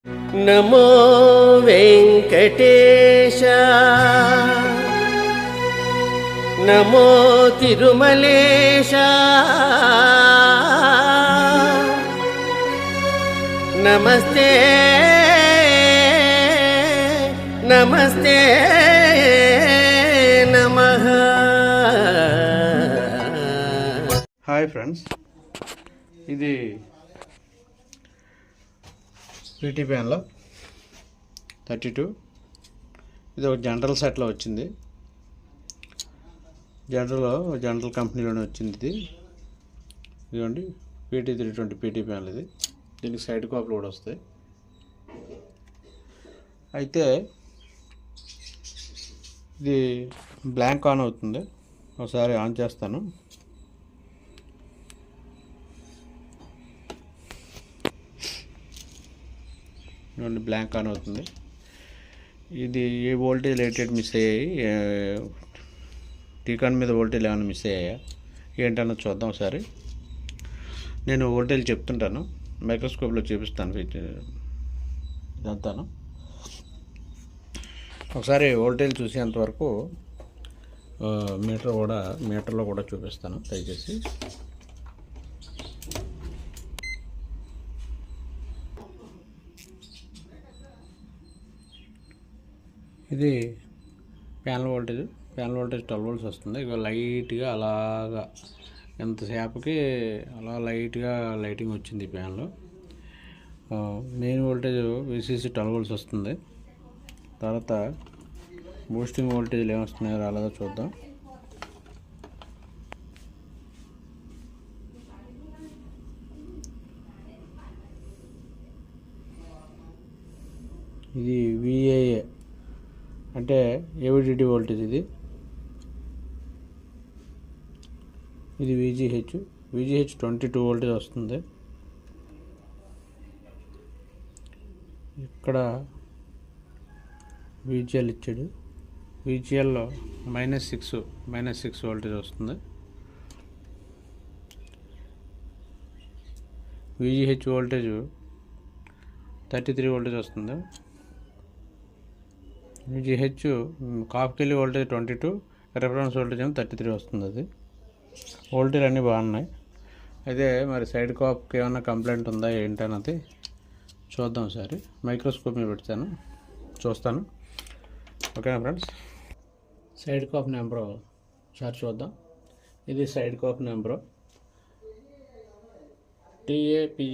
నమో వెంకటేశ నమో తిరుమలేశ నమస్తే నమస్తే నమః. హాయ్ ఫ్రెండ్స్, ఇది పీటీ ప్యాన్లో 32. ఇది ఒక జనరల్ సెట్లో వచ్చింది. జనరల్ కంపెనీలోనే వచ్చింది ఇది. ఇదిగోండి పీటీ 320 పీటీ ప్యాన్లు. ఇది దీనికి సైడ్ కాపులు కూడా వస్తాయి. అయితే ఇది బ్లాంక్ ఆన్ అవుతుంది. ఒకసారి ఆన్ చేస్తాను. బ్లాంక్ ఆన్ అవుతుంది. ఇది ఏ వోల్టేజ్ రేటెడ్ మిస్ అయ్యాయి, టీకాన్ మీద వోల్టేజ్ ఏమైనా మిస్ అయ్యాయా ఏంటన్నా చూద్దాం ఒకసారి. నేను వోల్టేజ్ చెప్తుంటాను, మైక్రోస్కోప్లో చూపిస్తాను ఇదంతాను. ఒకసారి వోల్టేజ్ చూసేంతవరకు మీటర్లో కూడా చూపిస్తాను దయచేసి. ఇది ప్యానల్ వోల్టేజ్ 12 volts వస్తుంది. ఇక లైట్గా అలాగా ఎంతసేపకి అలా లైట్గా లైటింగ్ వచ్చింది ఈ ప్యాన్లో. మెయిన్ వోల్టేజ్ VCC 12 volts వస్తుంది. తర్వాత బూస్టింగ్ వోల్టేజ్లు ఏమొస్తున్నాయో అలాగా చూద్దాం. ఇది VAA అంటే AVDD వోల్టేజ్. ఇది VGH 22 voltage వస్తుంది. ఇక్కడ VGL ఇచ్చాడు. VGLలో -6 voltage వస్తుంది. VGH వోల్టేజ్ 33 voltage వస్తుంది. VGH కాఫ్కెళ్ళి వోల్టేజ్ 22, రెఫరెన్స్ వోల్టేజ్ ఏమో 33 వస్తుంది. అది వోల్టేజ్ అన్నీ బాగున్నాయి. అయితే మరి సైడ్ కాప్కి ఏమైనా కంప్లైంట్ ఉందా ఏంటన్నది చూద్దాం ఒకసారి. మైక్రోస్కోప్ మీద పెడతాను, చూస్తాను. ఓకేనా ఫ్రెండ్స్, సైడ్ కాప్ నెంబర్ ఒకసారి చూద్దాం. ఇది side cap number TAPE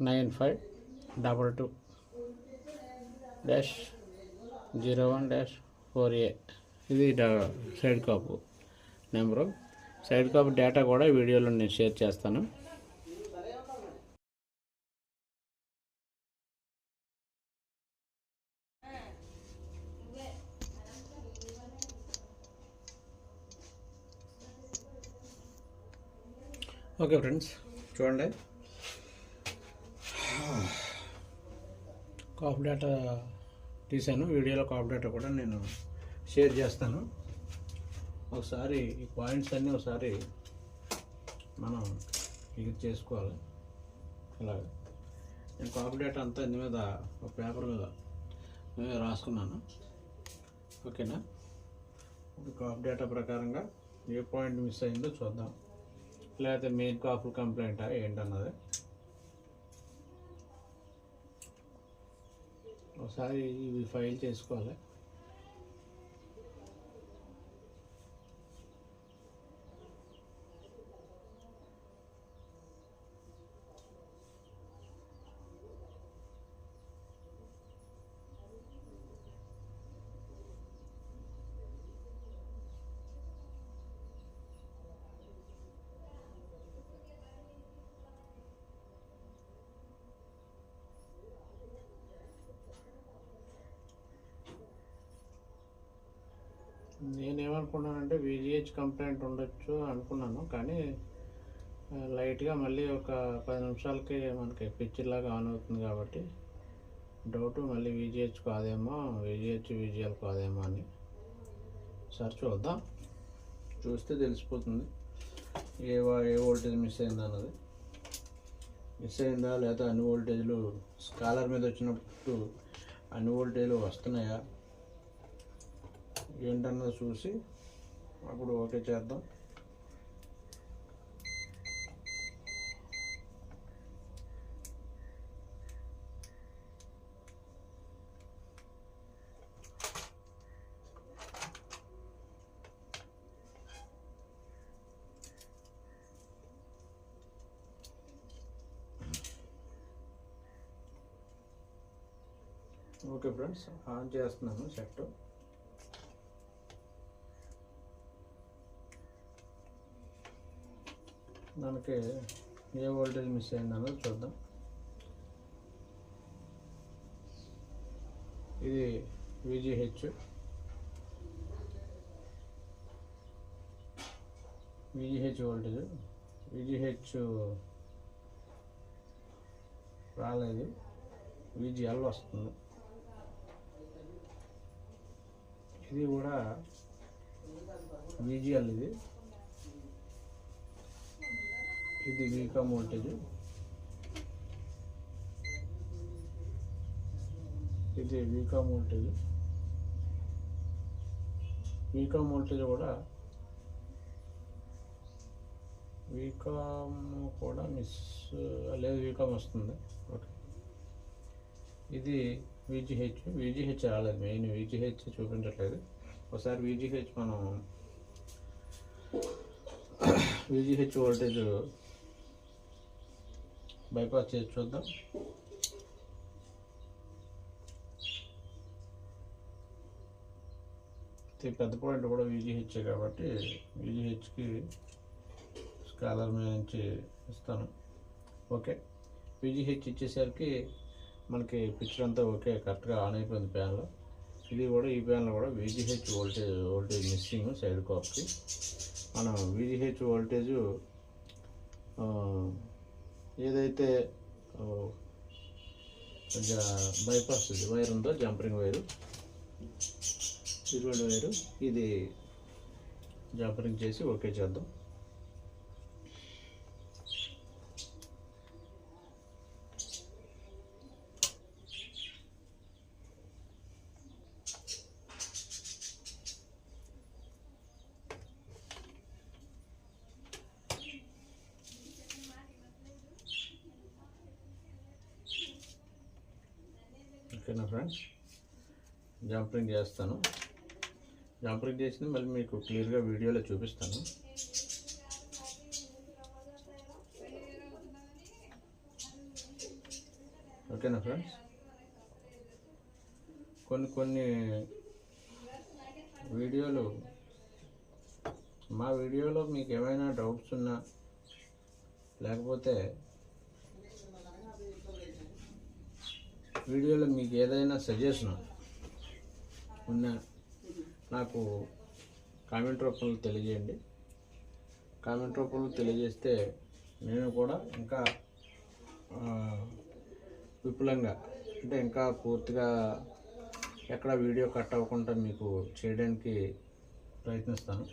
9522-01-4A. ఇది సైడ్ కాపు నెంబరు. సైడ్ కాపు డేటా కూడా వీడియోలో నేను షేర్ చేస్తాను. ఓకే ఫ్రెండ్స్, చూడండి కాప్ డేటా తీసాను. వీడియోలో కాప్ డేటా కూడా నేను షేర్ చేస్తాను. ఒకసారి ఈ పాయింట్స్ అన్నీ ఒకసారి మనం ఇది చేసుకోవాలి. ఇలాగ నేను కాప్ డేటా అంతా ఇందు మీద ఒక పేపర్ మీద రాసుకున్నాను. ఓకేనా, ఇప్పుడు కాప్ డేటా ప్రకారంగా ఏ పాయింట్ మిస్ అయిందో చూద్దాం, లేకపోతే మెయిన్ కాప్ కంప్లైంటా ఏంటన్నది ఒకసారి ఇవి ఫైల్ చేసుకోవాలి. నేనేమనుకున్నానంటే VGH కంప్లైంట్ ఉండొచ్చు అనుకున్నాను, కానీ లైట్గా మళ్ళీ ఒక 10 నిమిషాలకి మనకి పిచ్చిలాగా ఆన్ అవుతుంది కాబట్టి డౌట్ మళ్ళీ VGH కాదేమో, VGL కాదేమో అని. సరే చూద్దాం, చూస్తే తెలిసిపోతుంది ఏ వోల్టేజ్ మిస్ అయింది అన్నది. మిస్ అయిందా లేదా అన్ని వోల్టేజ్లు స్కాలర్ మీద వచ్చినప్పుడు అన్ని వోల్టేజ్లు వస్తున్నాయా ఏంటన్నది చూసి అప్పుడు ఓకే చేద్దాం. ఓకే ఫ్రెండ్స్, ఆన్ చేస్తున్నాను సెట్. మనకి ఏ వోల్టేజ్ మిస్ అయిందన్నది చూద్దాం. ఇది VGH వోల్టేజ్. VGH రాలేదు, VGL వస్తుంది. ఇది కూడా VGL. ఇది వీకామ్ వోల్టేజ్. ఇది వీకామ్ వోల్టేజ్. వీకామ్ వోల్టేజ్ కూడా మిస్ లేదు, వీకామ్ వస్తుంది. ఓకే, ఇది VGH రాలేదు. మెయిన్ VGH చూపించట్లేదు. ఒకసారి VGH వోల్టేజ్ బైపాస్ చేసి చూద్దాం. పెద్ద పాయింట్ కూడా VGH కాబట్టి VGHకి స్కాలర్ మీద నుంచి ఇస్తాను. ఓకే, VGH ఇచ్చేసరికి మనకి పిక్చర్ అంతా ఓకే, కరెక్ట్గా ఆన్ అయిపోయింది ప్యాన్లో. ఇది కూడా ఈ ప్యాన్లో కూడా VGH వోల్టేజ్ మిస్సింగ్ సైడ్ కాప్కి. మనం VGH వోల్టేజ్ ఏదైతే బైపాస్ వైర్ ఉందో, జంపరింగ్ వైరు, ఇటువంటి వైరు, ఇది జంపరింగ్ చేసి ఓకే చేద్దాం. ఓకేనా ఫ్రెండ్స్, జంపరింగ్ చేస్తాను. జంపరింగ్ చేసింది మళ్ళీ మీకు క్లియర్గా వీడియోలో చూపిస్తాను. ఓకేనా ఫ్రెండ్స్, కొన్ని వీడియోలు, మా వీడియోలో మీకు ఏమైనా డౌట్స్ ఉన్నా, లేకపోతే వీడియోలో మీకు ఏదైనా సజెషన్ ఉన్నా నాకు కామెంట్ రూపంలో తెలియజేయండి. కామెంట్ రూపంలో తెలియజేస్తే నేను కూడా ఇంకా విపులంగా, అంటే ఇంకా పూర్తిగా ఎక్కడ వీడియో కట్ అవ్వకుండా మీకు చేయడానికి ప్రయత్నిస్తాను.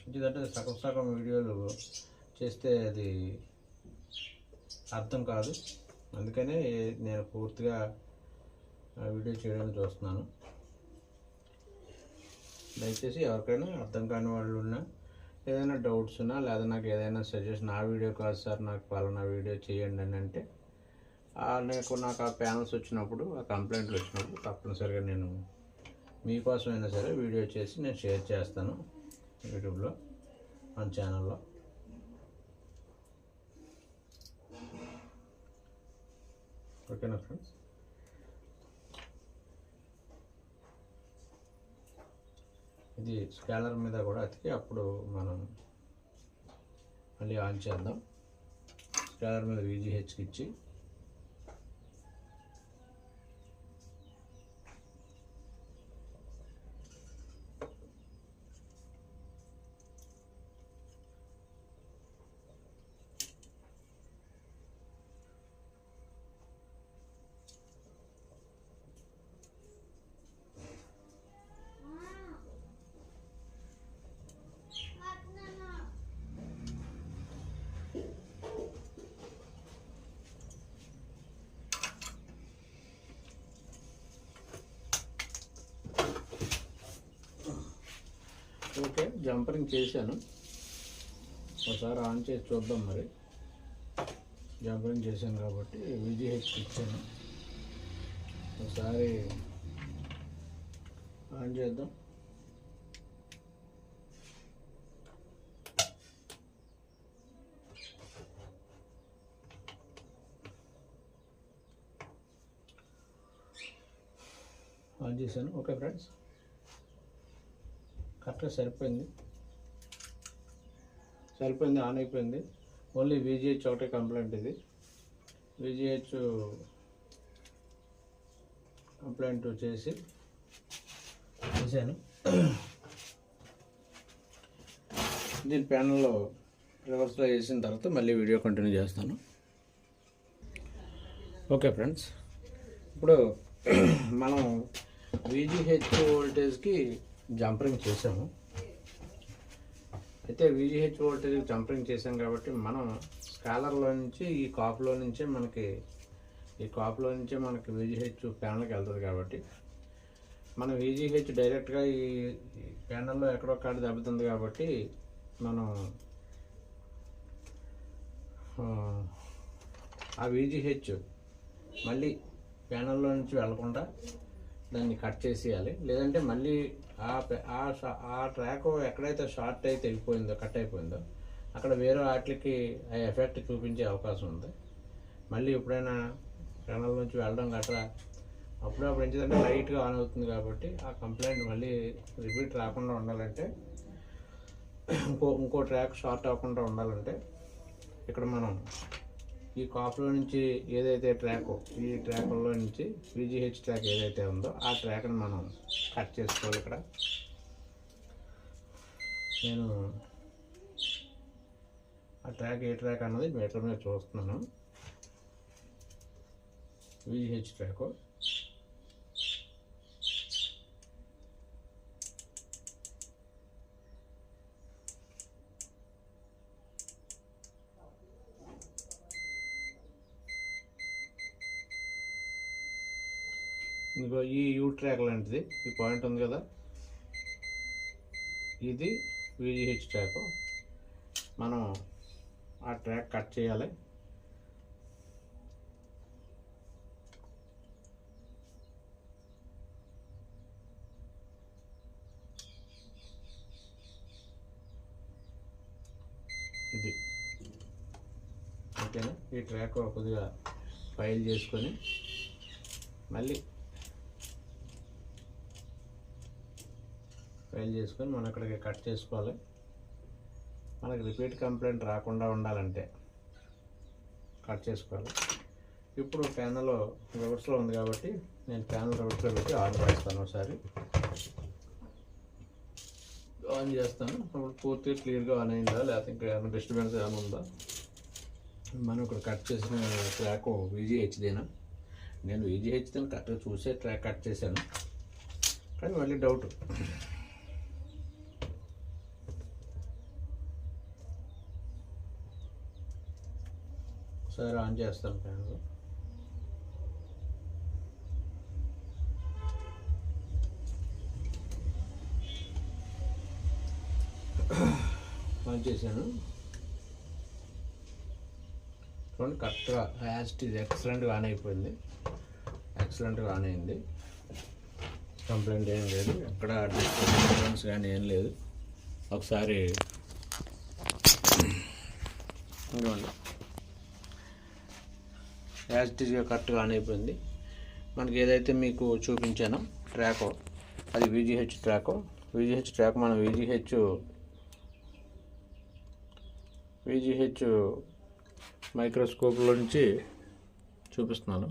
ఎందుకంటే సగం వీడియోలు చేస్తే అది అర్థం కాదు. అందుకనే నేను పూర్తిగా వీడియో చేయడానికి చూస్తున్నాను. దయచేసి ఎవరికైనా అర్థం కాని వాళ్ళు ఉన్నా, ఏదైనా డౌట్స్ ఉన్నా, లేదా నాకు ఏదైనా సజెషన్, ఆ వీడియో కాదు సార్ నాకు పలానా వీడియో చేయండి అని అంటే, నాకు ఆ ప్యానల్స్ వచ్చినప్పుడు, ఆ కంప్లైంట్లు వచ్చినప్పుడు తప్పనిసరిగా నేను మీకోసమైనా సరే వీడియో చేసి నేను షేర్ చేస్తాను యూట్యూబ్లో, మన ఛానల్లో. ఓకేనా ఫ్రెండ్స్, ఇది స్కాలర్ మీద కూడా అతికి అప్పుడు మనం మళ్ళీ ఆన్ చేద్దాం. స్కాలర్ మీద VGHకి ఇచ్చి ఓకే, జంపరింగ్ చేశాను. ఒకసారి ఆన్ చేసి చూద్దాం. మరి జంపరింగ్ చేశాను కాబట్టి VGH ఇచ్చాను. ఒకసారి ఆన్ చేద్దాం. ఆన్ చేశాను. ఓకే ఫ్రెండ్స్, కరెక్ట్గా సరిపోయింది, ఆన్ అయిపోయింది. ఓన్లీ VGH ఒకటే కంప్లైంట్. ఇది VGH కంప్లైంట్ చేశాను. దీని ప్యానల్లో రివర్స్లో చేసిన తర్వాత మళ్ళీ వీడియో కంటిన్యూ చేస్తాను. ఓకే ఫ్రెండ్స్, ఇప్పుడు మనం VGH వోల్టేజ్కి జంపరింగ్ చేసాము. అయితే VGH వోల్టేజ్కి జంపరింగ్ చేసాం కాబట్టి మనం స్కాలర్లో నుంచి ఈ కాపులో నుంచే మనకి VGH ప్యానల్కి వెళ్తుంది. కాబట్టి మన VGH డైరెక్ట్గా ఈ ప్యానల్లో ఎక్కడో కాడ దెబ్బతుంది. కాబట్టి మనం ఆ VGH మళ్ళీ ప్యానల్లో నుంచి వెళ్ళకుండా దాన్ని కట్ చేసేయాలి. లేదంటే మళ్ళీ ఆ ట్రాక్ ఎక్కడైతే షార్ట్ అయితే కట్ అయిపోయిందో అక్కడ వేరే వాటికి ఆ ఎఫెక్ట్ చూపించే అవకాశం ఉంది. మళ్ళీ ఎప్పుడైనా ప్యానల్ నుంచి వెళ్ళడం గట్రా అప్పుడప్పుడు ఏంటంటే లైట్గా ఆన్ అవుతుంది. కాబట్టి ఆ కంప్లైంట్ మళ్ళీ రిపీట్ రాకుండా ఉండాలంటే, ఇంకో ట్రాక్ షార్ట్ అవ్వకుండా ఉండాలంటే ఇక్కడ మనం ఈ కాపులో నుంచి ఏదైతే ఈ ట్రాక్లో నుంచి VGH ట్రాక్ ఏదైతే ఉందో ఆ ట్రాక్ని మనం కట్ చేసుకోవాలి. ఇక్కడ నేను ఆ ట్రాక్ ఏ ట్రాక్ అన్నది మీటర్ మీద చూస్తున్నాను. VGH ట్రాక్ ఇంకో ఈ యూ ట్రాక్ లాంటిది ఈ పాయింట్ ఉంది కదా, ఇది VGH ట్రాక్. మనం ఆ ట్రాక్ కట్ చేయాలి. ఇది ఓకేనా. ఈ ట్రాక్ కొద్దిగా ఫైల్ చేసుకొని మళ్ళీ మనం అక్కడికి కట్ చేసుకోవాలి. మనకి రిపీట్ కంప్లైంట్ రాకుండా ఉండాలంటే కట్ చేసుకోవాలి. ఇప్పుడు ప్యానల్ రివర్స్లో ఉంది కాబట్టి నేను ప్యానల్ రివర్స్లో పెట్టి ఆన్ చేస్తాను. ఒకసారి ఆన్ చేస్తాను. అప్పుడు పూర్తిగా క్లియర్గా ఆన్ అయిందా లేకపోతే ఇంకా ఏమైనా డిస్టర్బెన్స్ ఏమైనా ఉందా. మనం ఇక్కడ కట్ చేసిన ట్రాక్ VGHదేనా. నేను VGHని కరెక్ట్గా చూసే ట్రాక్ కట్ చేశాను, కానీ మళ్ళీ డౌట్. ఒకసారి ఆన్ చేస్తాను ప్యానల్. ఆన్ చేశాను. చూడండి, కరెక్ట్గా ఎక్సలెంట్గా ఆన్ అయిపోయింది. ఎక్సలెంట్గా ఆన్ అయింది. కంప్లైంట్ ఏం లేదు, ఎక్కడ డిస్టర్బెన్స్ కానీ ఏం లేదు. ఒకసారి ఇదిగోండి, యాజిటీగా కరెక్ట్గా ఆన్ అయిపోయింది. మనకి ఏదైతే మీకు చూపించానో ట్రాక్ అది VGH ట్రాక్. మనం VGH మైక్రోస్కోప్లో నుంచి చూపిస్తున్నాను.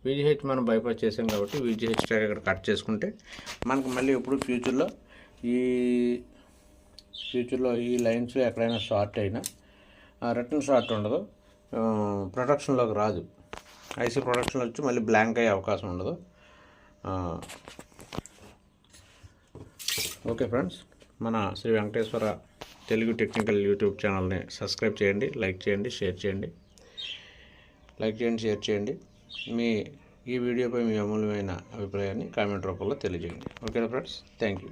VGH మనం బైపాస్ చేసాం కాబట్టి VGH ట్రాక్ ఇక్కడ కట్ చేసుకుంటే మనకు మళ్ళీ ఎప్పుడు ఫ్యూచర్లో ఈ లైన్స్లో ఎక్కడైనా షార్ట్ అయినా రిటర్న్ షార్ట్ ఉండదు, ప్రొడక్షన్లోకి రాదు. ఐసీ ప్రొడక్షన్లో వచ్చి మళ్ళీ బ్లాంక్ అయ్యే అవకాశం ఉండదు. ఓకే ఫ్రెండ్స్, మన శ్రీ వెంకటేశ్వర తెలుగు టెక్నికల్ యూట్యూబ్ ఛానల్ని సబ్స్క్రైబ్ చేయండి, లైక్ చేయండి, షేర్ చేయండి. ఈ వీడియోపై మీ అమూల్యమైన అభిప్రాయాన్ని కామెంట్ రూపంలో తెలియజేయండి. Okay friends, thank you.